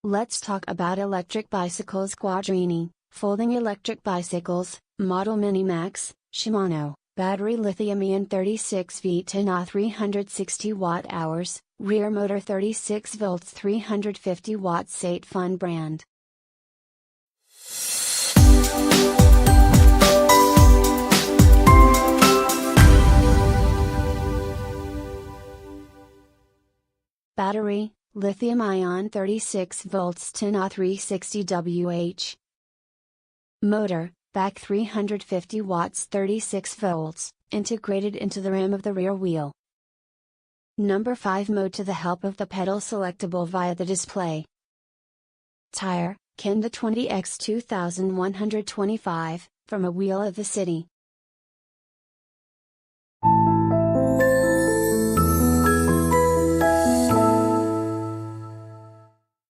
Let's talk about electric bicycles. QUADRINI, folding electric bicycles, model MINIMAX, Shimano, battery lithium-ion 36V 10Ah 360 Wh, rear motor 36 volts 350 watts 8 Fun brand. Battery, lithium-ion 36 volts 10Ah 360 Wh. Motor, back 350 watts 36 volts, integrated into the rim of the rear wheel. Number 5 Mode to the help of the pedal selectable via the display. Tyre, Kenda 20x 2125, from a wheel of the city.